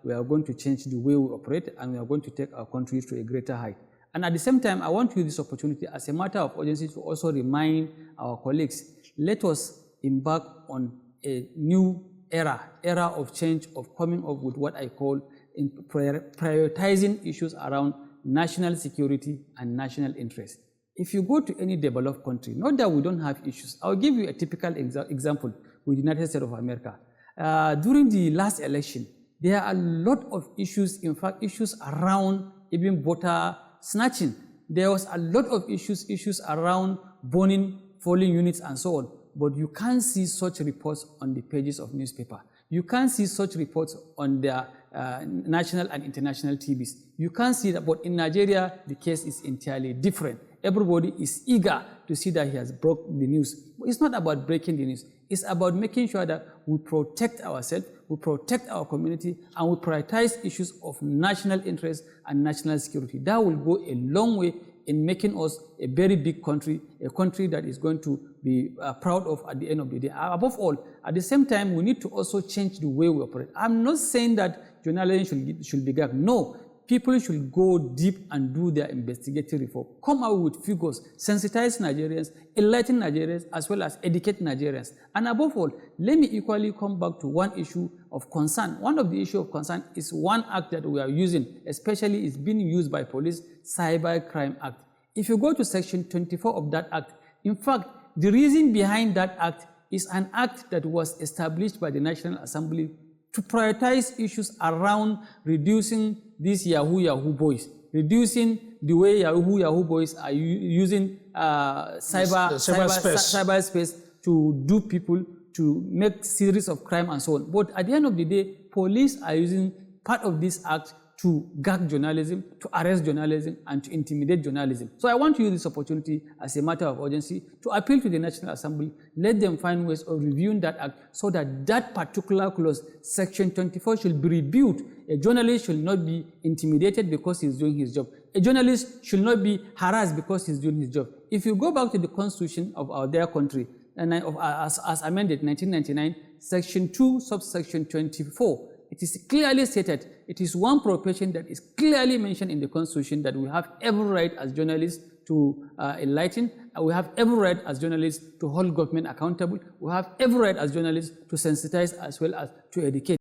we are going to change the way we operate, and we are going to take our country to a greater height. And at the same time, I want to use this opportunity as a matter of urgency to also remind our colleagues, let us embark on a new era of change, of coming up with what I call prioritizing issues around national security and national interest. If you go to any developed country, not that we don't have issues. I'll give you a typical example with the United States of America. During the last election, there are a lot of issues, in fact, issues around even voter snatching. There was a lot of issues around burning polling units and so on. But you can't see such reports on the pages of newspaper. You can't see such reports on their national and international TVs. You can't see that, but in Nigeria, the case is entirely different. Everybody is eager to see that he has broke the news. But it's not about breaking the news. It's about making sure that we protect ourselves, we protect our community, and we prioritize issues of national interest and national security. That will go a long way in making us a very big country, a country that is going to be proud of at the end of the day. Above all, at the same time, we need to also change the way we operate. I'm not saying that journalism should be gagged. No, people should go deep and do their investigative reform. Come out with figures, sensitize Nigerians, enlighten Nigerians, as well as educate Nigerians. And above all, let me equally come back to one issue of concern. One of the issues of concern is one act that we are using, especially is being used by police, Cyber Crime Act. If you go to section 24 of that act, in fact, the reason behind that act is an act that was established by the National Assembly to prioritize issues around reducing these Yahoo boys, reducing the way Yahoo boys are using cyberspace to do people, to make series of crime and so on. But at the end of the day, police are using part of this act to gag journalism, to arrest journalism, and to intimidate journalism. So I want to use this opportunity as a matter of urgency to appeal to the National Assembly, let them find ways of reviewing that act so that that particular clause, section 24, should be reviewed. A journalist should not be intimidated because he's doing his job. A journalist should not be harassed because he's doing his job. If you go back to the constitution of their country, and as amended 1999, section 2, subsection 24, it is clearly stated, it is one provision that is clearly mentioned in the Constitution that we have every right as journalists to enlighten, and we have every right as journalists to hold government accountable, we have every right as journalists to sensitize as well as to educate.